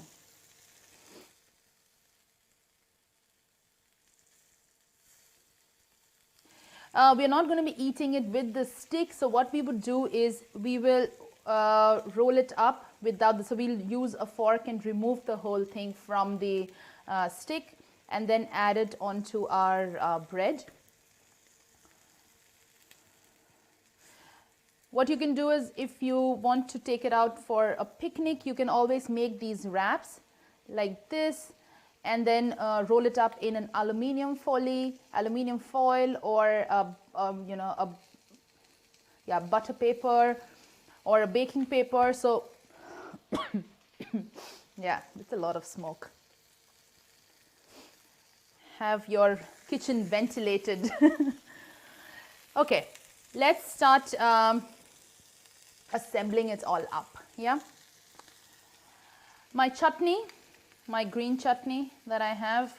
We're not going to be eating it with the stick, so what we would do is we will roll it up without the, so we'll use a fork and remove the whole thing from the stick and then add it onto our bread. What you can do is, if you want to take it out for a picnic, you can always make these wraps like this and then roll it up in an aluminum foil or butter paper or a baking paper. So yeah, it's a lot of smoke. Have your kitchen ventilated. Okay, let's start assembling it all up. Yeah, my chutney, my green chutney that I have.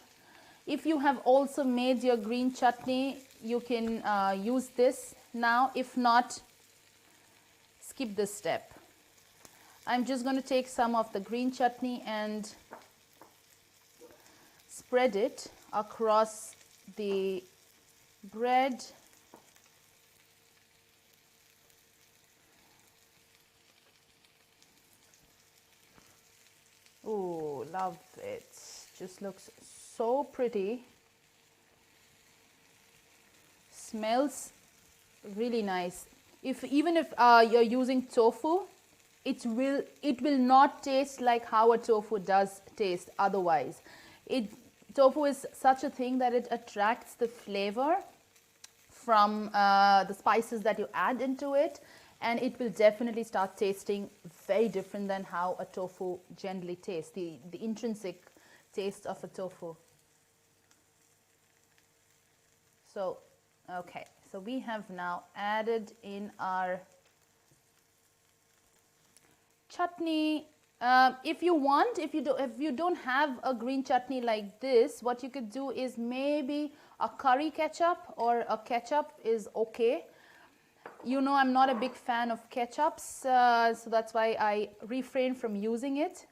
If you have also made your green chutney, you can use this now. If not, skip this step. I'm just going to take some of the green chutney and spread it across the bread. Oh, love it. Just looks so pretty. Smells really nice. Even if you're using tofu, it will not taste like how a tofu does taste otherwise. Tofu is such a thing that it attracts the flavor from the spices that you add into it, and it will definitely start tasting very different than how a tofu generally tastes, the intrinsic taste of a tofu. So, okay, so we have now added in our chutney. If you want, if you don't have a green chutney like this, what you could do is maybe a curry ketchup or a ketchup is okay. You know, I'm not a big fan of ketchups, so that's why I refrain from using it.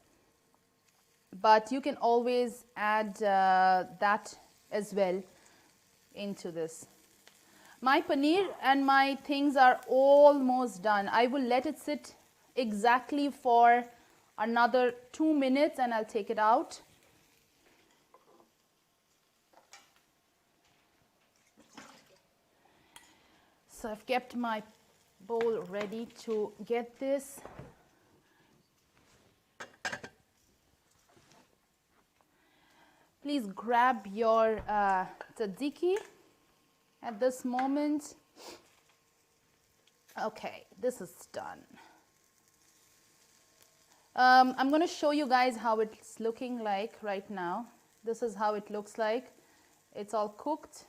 But you can always add that as well into this. My paneer and my things are almost done. I will let it sit exactly for another 2 minutes and I'll take it out. So I've kept my bowl ready to get this. Please grab your tzatziki at this moment. Okay, this is done. I'm going to show you guys how it's looking like right now. This is how it looks like. It's all cooked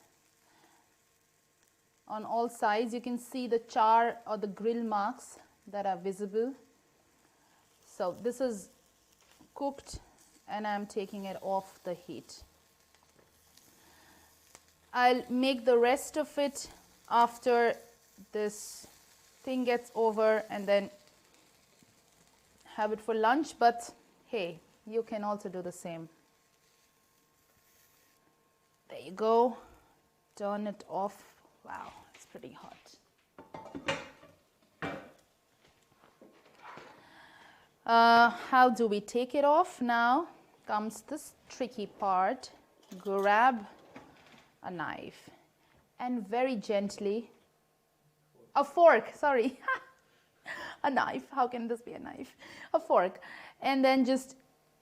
on all sides. You can see the char or the grill marks that are visible. So this is cooked and I'm taking it off the heat. I'll make the rest of it after this thing gets over and then have it for lunch, but hey, you can also do the same. There you go. Turn it off. Wow, it's pretty hot. How do we take it off? Now comes this tricky part. Grab a knife and very gently, a fork, sorry, a knife, how can this be a knife? A fork, and then just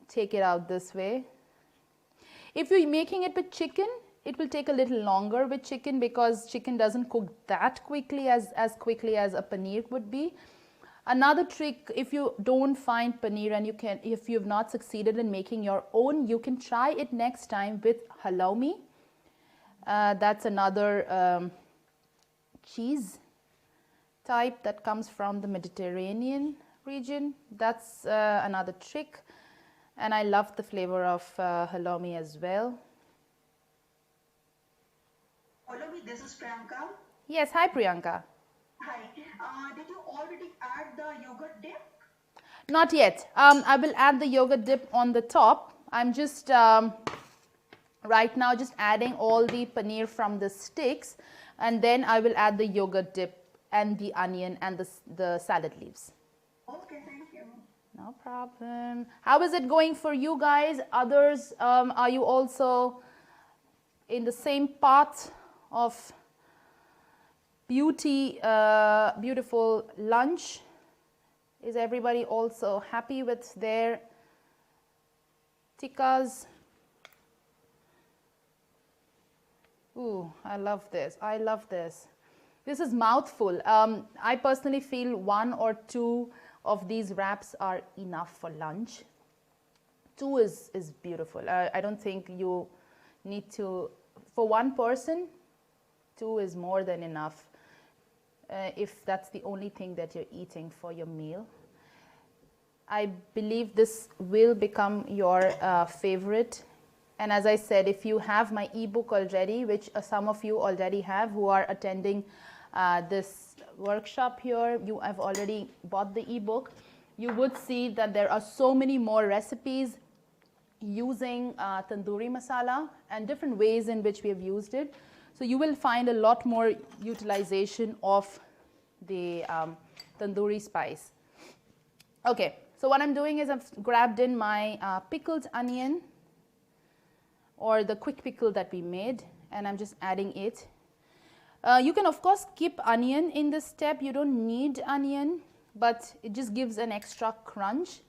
take it out this way. If you're making it with chicken, it will take a little longer with chicken because chicken doesn't cook that quickly as quickly as a paneer would be. Another trick, if you don't find paneer and if you've not succeeded in making your own, you can try it next time with halloumi. That's another cheese type that comes from the Mediterranean region. That's another trick, and I love the flavor of halloumi as well. Paulami, this is Priyanka. Yes, hi Priyanka. Hi. Did you already add the yogurt dip? Not yet. I will add the yogurt dip on the top. I'm just right now just adding all the paneer from the sticks, and then I will add the yogurt dip and the onion and the salad leaves. Okay, thank you. No problem. How is it going for you guys? Others, are you also in the same path of beautiful lunch? Is everybody also happy with their tikkas? Ooh, I love this. I love this. This is mouthful. I personally feel 1 or 2 of these wraps are enough for lunch. 2 is beautiful. I don't think you need to, for 1 person, 2 is more than enough. If that's the only thing that you're eating for your meal. I believe this will become your favorite. And as I said, if you have my ebook already, which some of you already have who are attending this workshop here, you have already bought the ebook, you would see that there are so many more recipes using Tandoori Masala and different ways in which we have used it. So you will find a lot more utilization of the tandoori spice. Okay, so what I'm doing is I've grabbed in my pickled onion or the quick pickle that we made, and I'm just adding it. You can of course skip onion in this step. You don't need onion. but it just gives an extra crunch.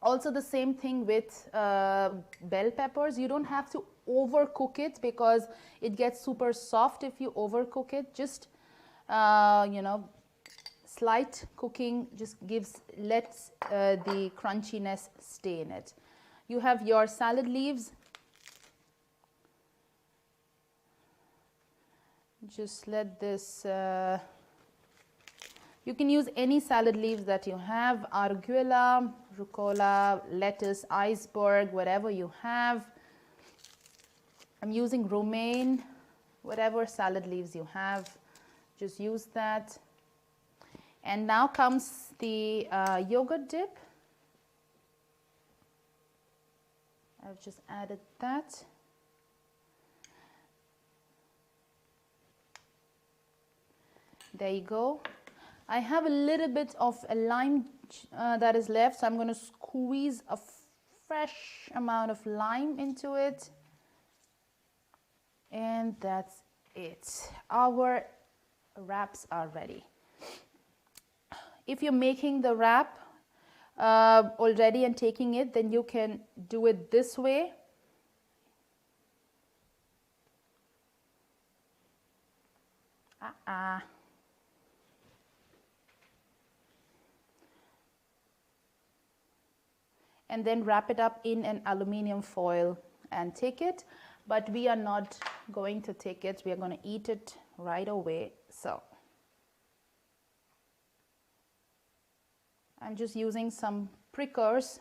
Also the same thing with bell peppers. You don't have to overcook it because it gets super soft if you overcook it. Just you know, slight cooking just lets the crunchiness stay in it. You have your salad leaves. Just let this, you can use any salad leaves that you have, arugula, rucola, lettuce, iceberg, whatever you have. I'm using romaine, whatever salad leaves you have, just use that. And now comes the yogurt dip. I've just added that. There you go. I have a little bit of a lime that is left, so I'm going to squeeze a fresh amount of lime into it. And that's it. Our wraps are ready. If you're making the wrap already and taking it, then you can do it this way. And then wrap it up in an aluminum foil and take it. But we are not going to take it. We are going to eat it right away. So I'm just using some prickers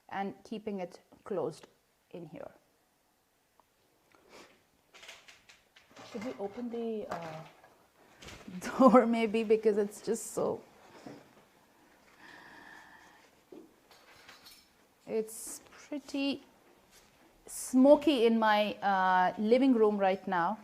and keeping it closed in here. Should we open the door maybe, because it's just so... It's pretty smoky in my living room right now.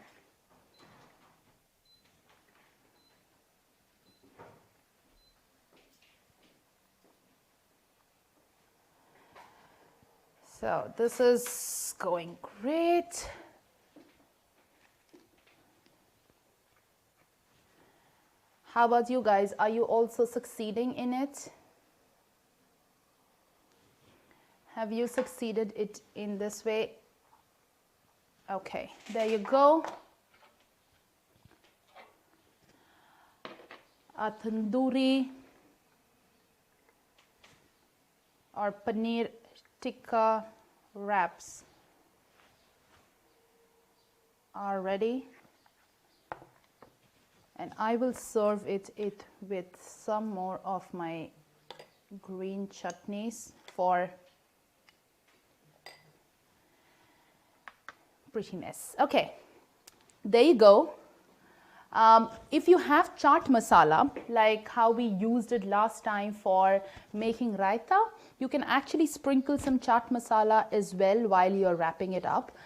So this is going great. How about you guys? Are you also succeeding in it? Have you succeeded it in this way? Okay, there you go. A tandoori or paneer tikka wraps are ready. And I will serve it with some more of my green chutneys for prettiness. Okay, there you go. If you have chaat masala, like how we used it last time for making raita, you can actually sprinkle some chaat masala as well while you're wrapping it up.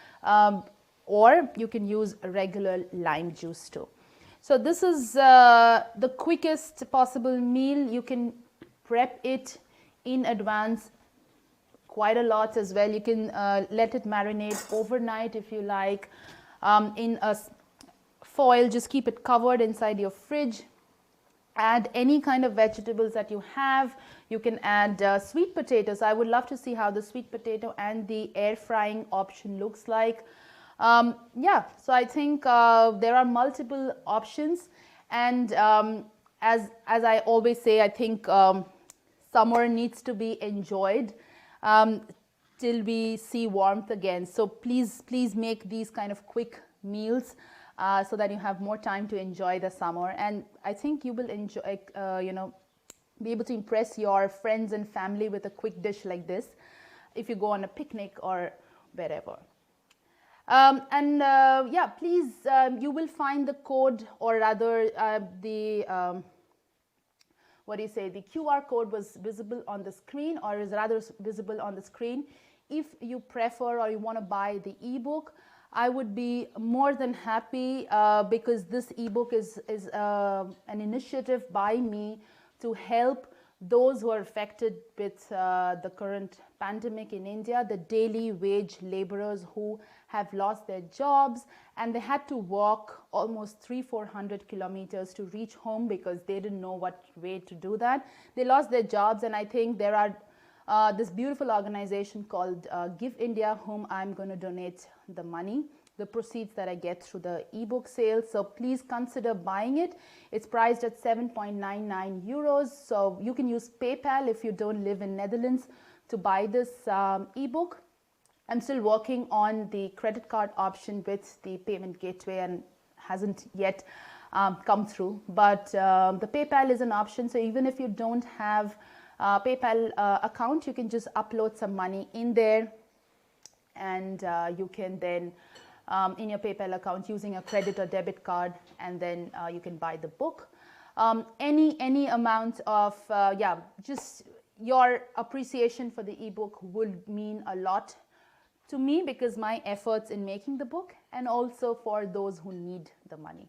Or you can use regular lime juice too. So this is the quickest possible meal. You can prep it in advance quite a lot as well. You can let it marinate overnight if you like in a foil. Just keep it covered inside your fridge. Add any kind of vegetables that you have. You can add sweet potatoes. I would love to see how the sweet potato and the air frying option looks like. Yeah, so I think there are multiple options, and as I always say, I think summer needs to be enjoyed till we see warmth again. So please make these kind of quick meals so that you have more time to enjoy the summer, and I think you will enjoy, be able to impress your friends and family with a quick dish like this if you go on a picnic or wherever. Yeah, please, you will find the code, or rather the the QR code was visible on the screen, or is rather visible on the screen. If you prefer or you want to buy the ebook, I would be more than happy because this ebook is an initiative by me to help those who are affected with the current pandemic in India, the daily wage laborers who have lost their jobs and they had to walk almost 300-400 kilometers to reach home because they didn't know what way to do that. They lost their jobs, and I think there are this beautiful organization called Give India, whom I'm going to donate the money, the proceeds that I get through the ebook sale. So please consider buying it. It's priced at 7.99 euros. So you can use PayPal if you don't live in Netherlands to buy this ebook. I'm still working on the credit card option with the payment gateway and hasn't yet come through. But the PayPal is an option. So even if you don't have a PayPal account, you can just upload some money in there, and you can then in your PayPal account using a credit or debit card, and then you can buy the book. Any amount of just your appreciation for the ebook would mean a lot to me, because my efforts in making the book, and also for those who need the money.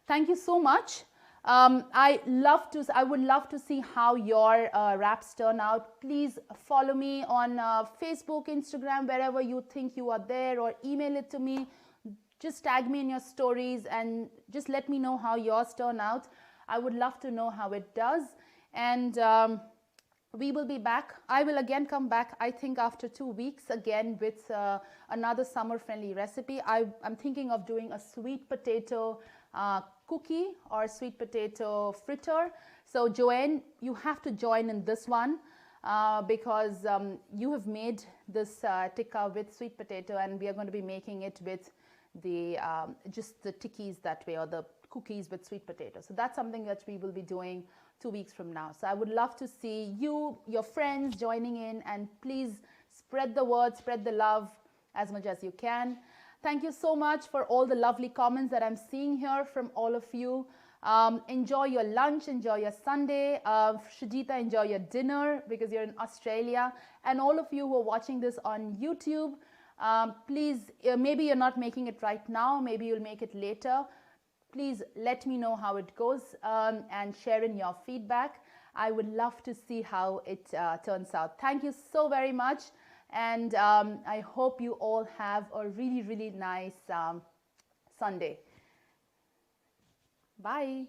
Thank you so much. I would love to see how your wraps turn out. Please follow me on Facebook, Instagram, wherever you think you are there, or email it to me. Just tag me in your stories and just let me know how yours turn out. I would love to know how it does. And we will be back. I will again come back, I think, after 2 weeks again with another summer-friendly recipe. I'm thinking of doing a sweet potato cookie or sweet potato fritter. So Joanne, you have to join in this one because you have made this tikka with sweet potato, and we are going to be making it with the just the tikkis that way, or the cookies with sweet potato. So that's something that we will be doing 2 weeks from now. So I would love to see you, your friends joining in, and please spread the word, spread the love as much as you can. Thank you so much for all the lovely comments that I'm seeing here from all of you. Enjoy your lunch, enjoy your Sunday. Shajita, enjoy your dinner because you're in Australia. And all of you who are watching this on YouTube, please, maybe you're not making it right now, maybe you'll make it later. Please let me know how it goes and share in your feedback. I would love to see how it turns out. Thank you so very much. And I hope you all have a really, really nice Sunday. Bye.